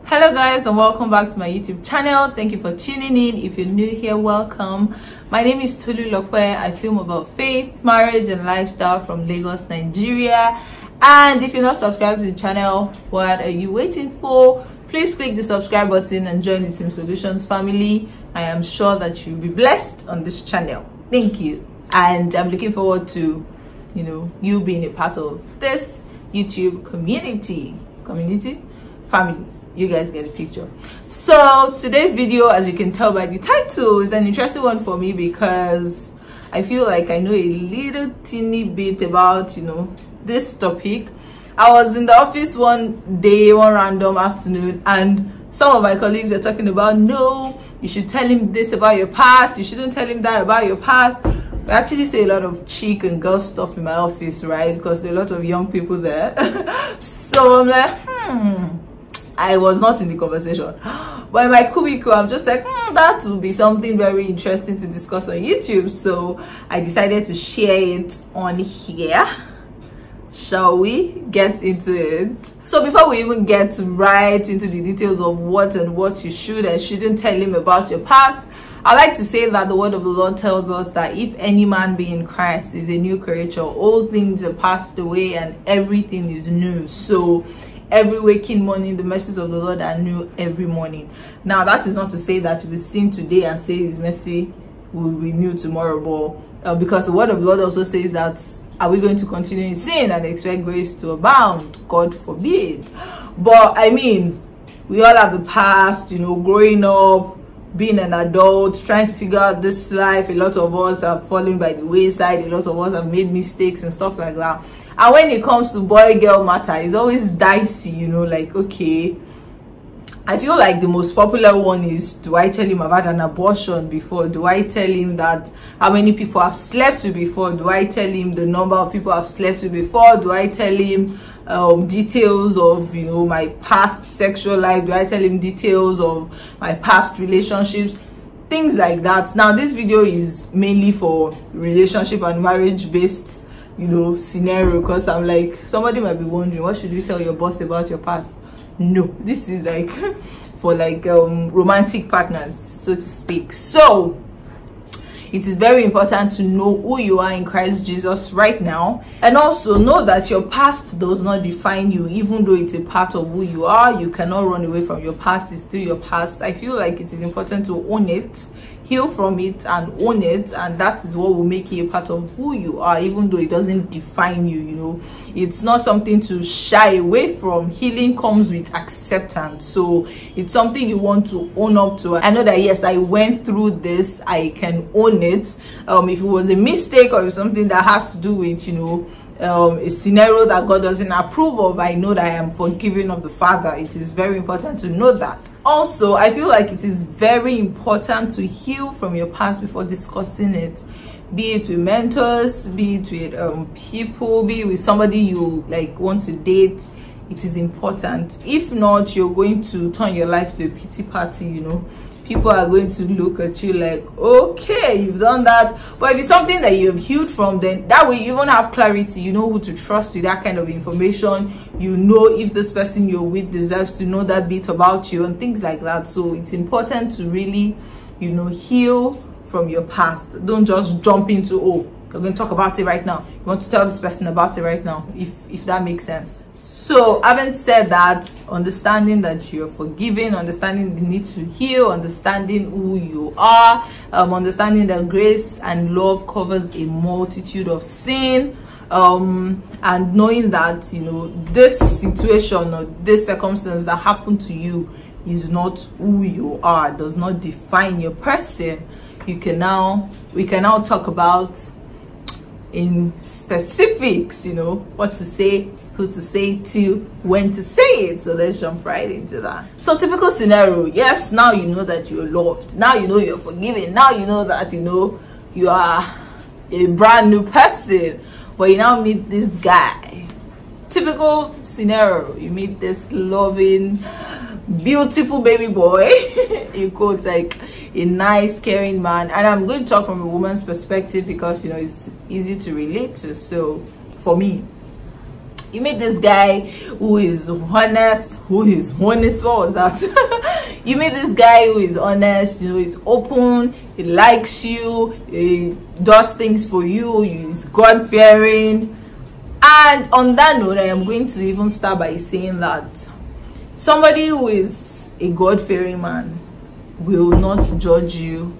Hello guys, and welcome back to my YouTube channel. Thank you for tuning in. If you're new here, welcome. My name is Tolulope. I film about faith, marriage and lifestyle from Lagos, Nigeria. And if you're not subscribed to the channel, what are you waiting for? Please click the subscribe button and join the Team Solutions family. I am sure that you'll be blessed on this channel. Thank you. And I'm looking forward to you being a part of this YouTube family. You guys get the picture. So today's video, as you can tell by the title, is an interesting one for me because I feel like I know a little teeny bit about this topic. I was in the office one day, one random afternoon, and some of my colleagues are talking about, no, you should tell him this about your past, you shouldn't tell him that about your past. I actually say a lot of chick and girl stuff in my office, right? Because there are a lot of young people there. So I'm like, I was not in the conversation, but in my cubicle I'm just like, that would be something very interesting to discuss on YouTube. So I decided to share it on here. Shall we get into it? So before we even get right into the details of what you should and shouldn't tell him about your past, I like to say that the word of the Lord tells us that if any man be in Christ is a new creature, all things are passed away and everything is new. So every waking morning, the mercies of the Lord are new every morning. Now, that is not to say that we sin today and say His mercy will be new tomorrow, but because the word of the Lord also says that, are we going to continue in sin and expect grace to abound? God forbid. But I mean, we all have the past, growing up, being an adult, trying to figure out this life. A lot of us are falling by the wayside. A lot of us have made mistakes and stuff like that. And when it comes to boy-girl matter, it's always dicey, like, okay, I feel like the most popular one is, do I tell him about an abortion before? Do I tell him that how many people I've slept with before? Do I tell him the number of people I've slept with before? Do I tell him details of, my past sexual life? Do I tell him details of my past relationships? Things like that. Now, this video is mainly for relationship and marriage based scenario, because I'm like, somebody might be wondering, what should you tell your boss about your past? No, this is like for like romantic partners, so to speak. So it is very important to know who you are in Christ Jesus right now, and also know that your past does not define you. Even though it's a part of who you are, you cannot run away from your past. It's still your past. I feel like it is important to own it, heal from it and own it, and that is what will make you a part of who you are, even though it doesn't define you. It's not something to shy away from. Healing comes with acceptance, so it's something you want to own up to. I know that, yes, I went through this, I can own it. If it was a mistake or something that has to do with a scenario that God doesn't approve of, I know that I am forgiven of the Father. It is very important to know that. Also, I feel like it is very important to heal from your past before discussing it, be it with mentors, be it with people, be it with somebody you want to date. It is important. If not, you're going to turn your life to a pity party. People are going to look at you like, okay, you've done that. But if it's something that you've healed from, then that way you won't have clarity. You know who to trust with that kind of information. You know if this person you're with deserves to know that bit about you and things like that. So it's important to really, heal from your past. Don't just jump into, oh, you're going to talk about it right now. You want to tell this person about it right now, if that makes sense. So having said that, understanding that you're forgiven, understanding the need to heal, understanding who you are, understanding that grace and love covers a multitude of sin, and knowing that this situation or this circumstance that happened to you is not who you are, does not define your person. We can now talk about in specifics, what to say, who to say to, when to say it. So let's jump right into that. So typical scenario, yes, now you know that you're loved, now you know you're forgiven, now you know that you are a brand new person, but you now meet this guy. Typical scenario, you meet this loving, beautiful baby boy in quotes, like a nice, caring man. And I'm going to talk from a woman's perspective because it's easy to relate to. So for me, You meet this guy who is honest. What was that? You meet this guy who is honest, you know, he's open, he likes you, he does things for you, he's God-fearing. And on that note, I am going to even start by saying that somebody who is a God-fearing man will not judge you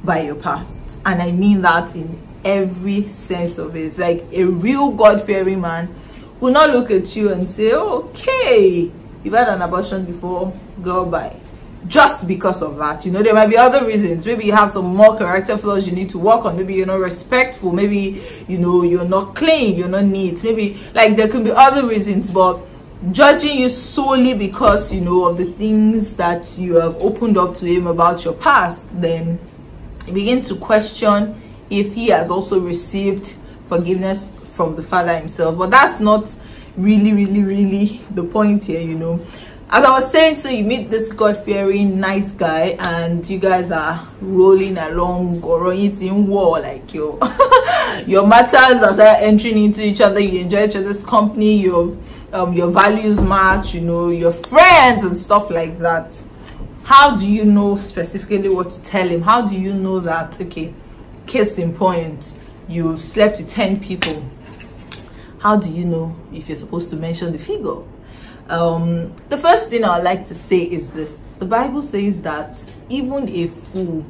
by your past. And I mean that in every sense of it. It's like a real God-fearing man will not look at you and say, okay, you've had an abortion before, go by. Just because of that. You know, there might be other reasons. Maybe you have some more character flaws you need to work on. Maybe you're not respectful. Maybe, you know, you're not clean, you're not neat. Maybe, like, there can be other reasons. But judging you solely because, you know, of the things that you have opened up to him about your past, then you begin to question if he has also received forgiveness from the Father himself. But that's not really the point here, you know. As I was saying, so you meet this God-fearing nice guy and you guys are rolling along or eating war, like your matters are entering into each other, you enjoy each other's company, your values match, you know, your friends and stuff like that. How do you know specifically what to tell him? How do you know that, okay, case in point, you slept with 10 people? How do you know if you're supposed to mention the figure? The first thing I'd like to say is this. The Bible says that even a fool,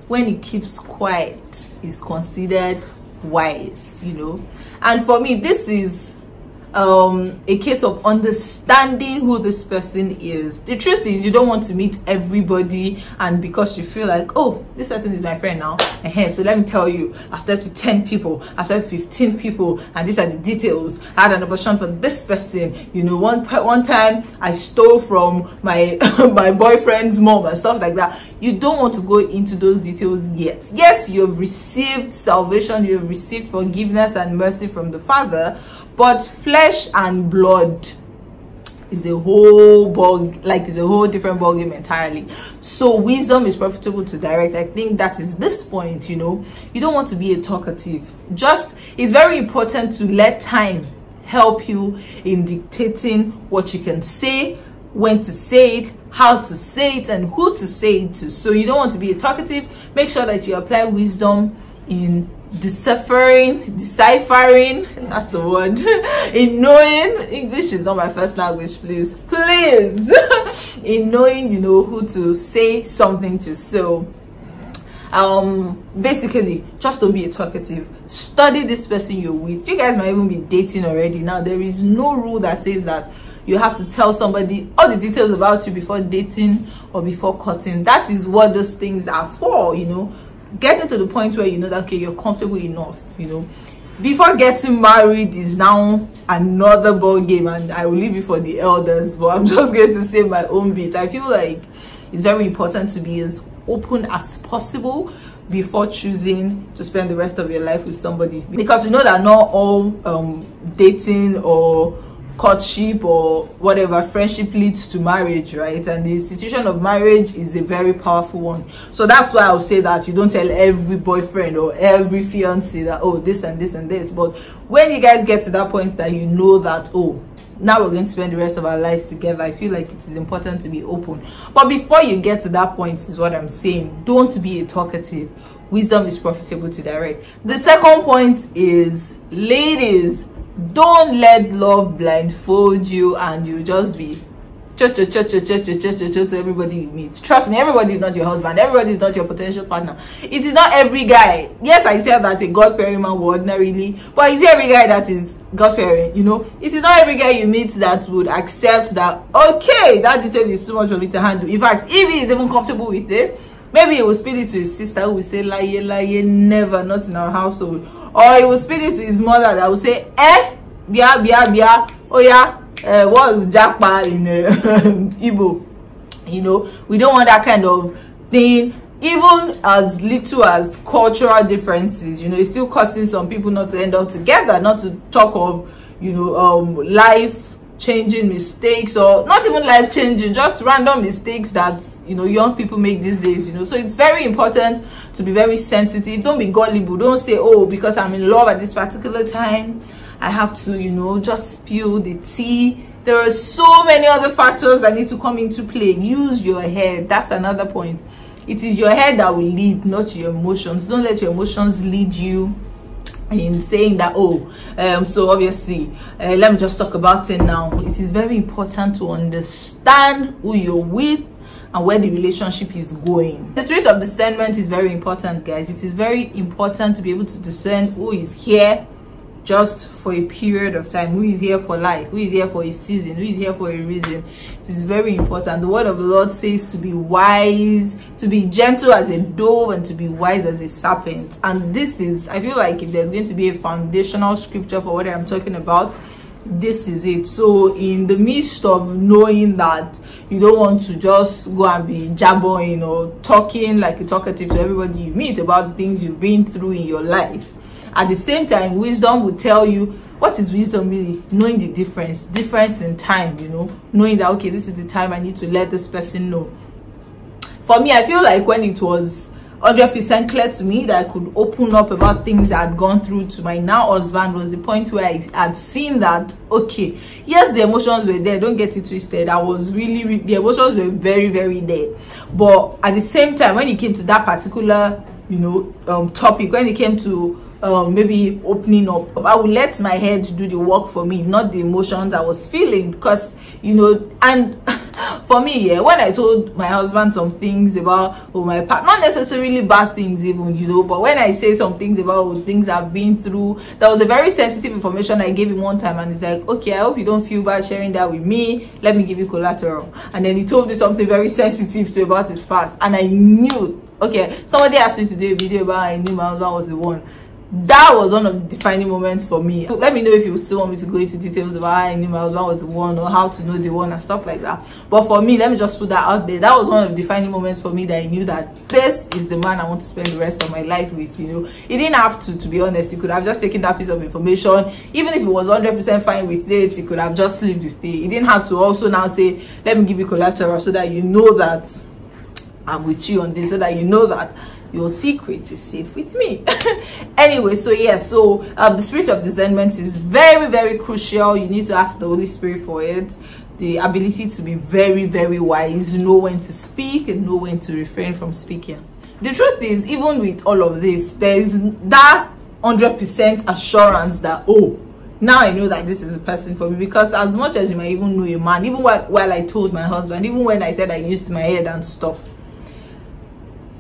when he keeps quiet, is considered wise, you know. And for me, this is a case of understanding who this person is. The truth is, you don't want to meet everybody, and because you feel like, oh, this person is my friend now, so let me tell you, I slept with 10 people, I slept with 15 people, and these are the details. I had an abortion for this person, you know, one time I stole from my my boyfriend's mom and stuff like that. You don't want to go into those details yet. Yes, you have received salvation, you have received forgiveness and mercy from the Father, but flesh and blood is a whole it's a whole different ballgame entirely. So wisdom is profitable to direct. I think that is this point, you know. You don't want to be a talkative. It's very important to let time help you in dictating what you can say, when to say it, how to say it, and who to say it to. So you don't want to be a talkative. Make sure that you apply wisdom in deciphering, that's the word, in knowing. English is not my first language, please in knowing, you know, who to say something to. So basically, just don't be a talkative. Study this person you're with. You guys might even be dating already. Now, there is no rule that says that you have to tell somebody all the details about you before dating or before cutting. That is what those things are for, you know. Getting to the point where you know that, okay, you're comfortable enough, you know. Before getting married is now another ball game, and I will leave it for the elders, but I'm just going to say my own bit. I feel like it's very important to be as open as possible before choosing to spend the rest of your life with somebody, because we know that not all dating or courtship or whatever, friendship leads to marriage, right? And the institution of marriage is a very powerful one. So that's why I'll say that you don't tell every boyfriend or every fiance that, oh, this and this and this. But when you guys get to that point that you know that, oh, now we're going to spend the rest of our lives together, I feel like it is important to be open. But before you get to that point, is what I'm saying, don't be a talkative. Wisdom is profitable to direct. The second point is, ladies, don't let love blindfold you and you just be to everybody you meet. Trust me, everybody is not your husband, everybody is not your potential partner. It is not every guy. Yes, I said that a God-fearing man would ordinarily, but is every guy that is God-fearing, you know. It is not every guy you meet that would accept that, okay, that detail is too much for me to handle. In fact, if he is even comfortable with it, maybe he will spill it to his sister who will say, lie, never, not in our household. Or he will speak it to his mother that will say, bia, oh yeah, what's Japa in Igbo? You know, we don't want that kind of thing. Even as little as cultural differences, you know, it's still causing some people not to end up together, not to talk of, you know, life-changing mistakes, or not even life-changing, just random mistakes that, you know, young people make these days, you know. So it's very important to be very sensitive. Don't be gullible. Don't say, oh, because I'm in love at this particular time, I have to, you know, just spill the tea. There are so many other factors that need to come into play. Use your head. That's another point. It is your head that will lead, not your emotions. Don't let your emotions lead you in saying that, so obviously, let me just talk about it now. It is very important to understand who you're with and where the relationship is going. The spirit of discernment is very important, guys. It is very important to be able to discern who is here just for a period of time, who is here for life, who is here for a season, who is here for a reason. It is very important. The word of the Lord says to be wise, to be gentle as a dove, and to be wise as a serpent. And this is, I feel like if there's going to be a foundational scripture for what I'm talking about, this is it. So in the midst of knowing that you don't want to just go and be jabbering or talking like a talkative to everybody you meet about things you've been through in your life, at the same time, wisdom will tell you, what is wisdom really? Knowing the difference in time, you know, knowing that, okay, this is the time I need to let this person know. For me, I feel like when it was 100% clear to me that I could open up about things I had gone through to my now husband was the point where I had seen that, okay, yes, the emotions were there, don't get it twisted. I was really, the emotions were very, very there. But at the same time, when it came to that particular, you know, topic, when it came to maybe opening up, I would let my head do the work for me, not the emotions I was feeling. Because, you know, and for me, yeah, when I told my husband some things about my part, not necessarily bad things even, you know, but when I say some things about things I've been through, that was a very sensitive information I gave him one time, and he's like, okay, I hope you don't feel bad sharing that with me, let me give you collateral. And then he told me something very sensitive to about his past, and I knew, okay, somebody asked me to do a video about I knew my husband was the one. That was one of the defining moments for me. So let me know if you still want me to go into details about how I knew my husband was the one, or how to know the one and stuff like that. But for me, let me just put that out there. That was one of the defining moments for me, that I knew that this is the man I want to spend the rest of my life with. You know, he didn't have to be honest. He could have just taken that piece of information. Even if he was 100% fine with it, he could have just lived with it. He didn't have to also now say, let me give you collateral so that you know that I'm with you on this, so that you know that your secret is safe with me. Anyway, so yeah, so the spirit of discernment is very, very crucial. You need to ask the Holy Spirit for it. The ability to be very, very wise, know when to speak and know when to refrain from speaking. The truth is, even with all of this, there is that 100% assurance that, oh, now I know that this is a person for me. Because as much as you might even know a man, even while I told my husband, even when I said I used my head and stuff,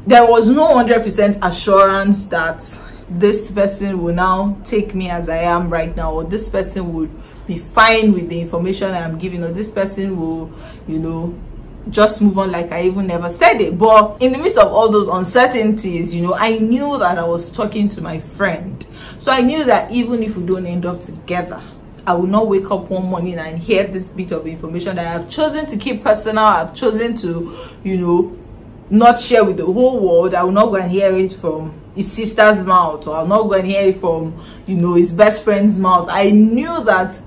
there was no 100% assurance that this person will now take me as I am right now, or this person would be fine with the information I am giving, or this person will, you know, just move on like I even never said it. But in the midst of all those uncertainties, you know, I knew that I was talking to my friend. So I knew that even if we don't end up together, I will not wake up one morning and hear this bit of information that I have chosen to keep personal. I've chosen to, you know, not share with the whole world. I will not go and hear it from his sister's mouth, or I'll not go and hear it from, you know, his best friend's mouth. I knew that,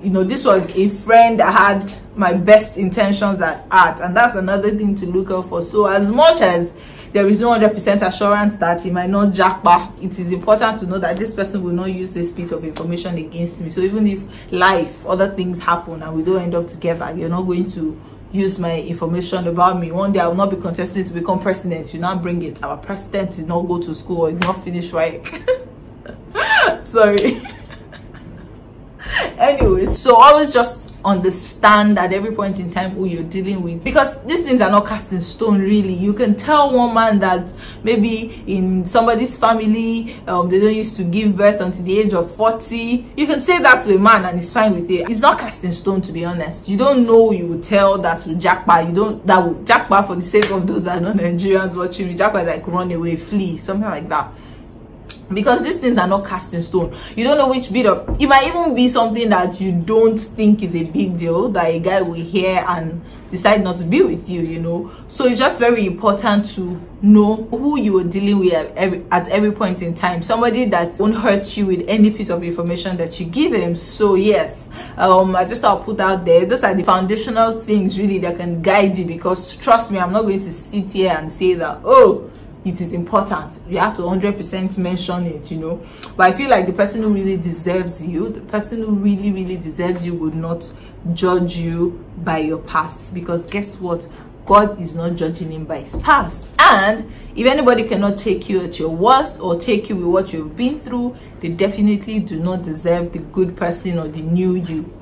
you know, this was a friend that had my best intentions at heart, and that's another thing to look out for. So as much as there is no 100% assurance that he might not jackpot, it is important to know that this person will not use this bit of information against me. So even if life, other things happen and we don't end up together, you're not going to use my information about me. One day I will not be contested to become president. You now bring it. Our president did not go to school or did not finish right. Sorry. Anyways, so always just understand at every point in time who you're dealing with, because these things are not cast in stone. Really, you can tell one man that maybe in somebody's family they don't used to give birth until the age of 40. You can say that to a man and he's fine with it. It's not cast in stone, to be honest. You don't know, you would tell that to jackpot. You don't, that would jackpot, for the sake of those that are not Nigerians watching me, jackpot is like run away, flee, something like that. Because these things are not cast in stone. You don't know which bit of, it might even be something that you don't think is a big deal, that a guy will hear and decide not to be with you, you know. So it's just very important to know who you are dealing with at every point in time. Somebody that won't hurt you with any piece of information that you give him. So yes, I just thought I'll put out there, those are the foundational things really that can guide you. Because trust me, I'm not going to sit here and say that, oh, it is important. You have to 100% mention it, you know. But I feel like the person who really deserves you, the person who really deserves you, would not judge you by your past, because guess what? God is not judging him by his past. And if anybody cannot take you at your worst or take you with what you've been through, they definitely do not deserve the good person or the new you.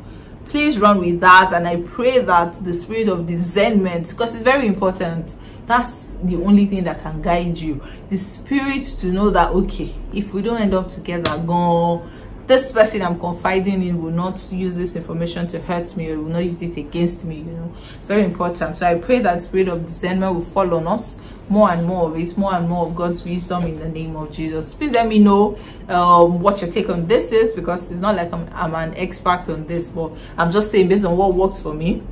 Please run with that, and I pray that the spirit of discernment, because it's very important, that's the only thing that can guide you. The spirit to know that, okay, if we don't end up together, go, this person I'm confiding in will not use this information to hurt me, or will not use it against me, you know. It's very important. So I pray that spirit of discernment will fall on us, more and more of it, more and more of God's wisdom in the name of Jesus. Please let me know what your take on this is, because it's not like I'm an expert on this, but I'm just saying based on what worked for me.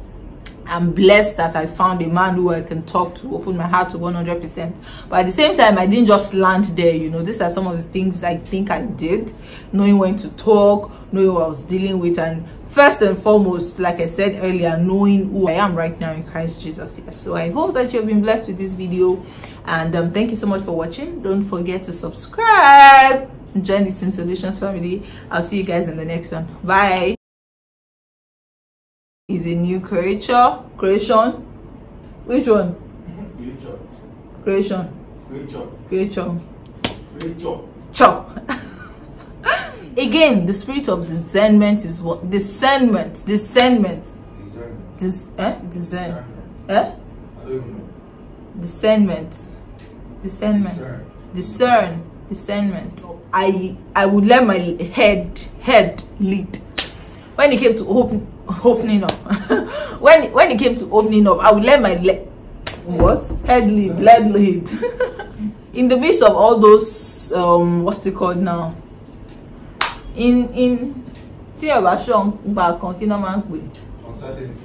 I'm blessed that I found a man who I can talk to, open my heart to 100%. But at the same time, I didn't just land there, you know. These are some of the things I think I did, knowing when to talk, knowing what I was dealing with, and first and foremost, like I said earlier, knowing who I am right now in Christ Jesus. Yes. So I hope that you have been blessed with this video, and thank you so much for watching. Don't forget to subscribe and join the Team Solutions family. I'll see you guys in the next one. Bye. Is a new creation. Which one? Creation. Again, the spirit of discernment is what? Discernment. Discern. I would let my head lead. When it came to opening up, when it came to opening up, I would let my head lead. In the midst of all those what's it called now? In uncertainty.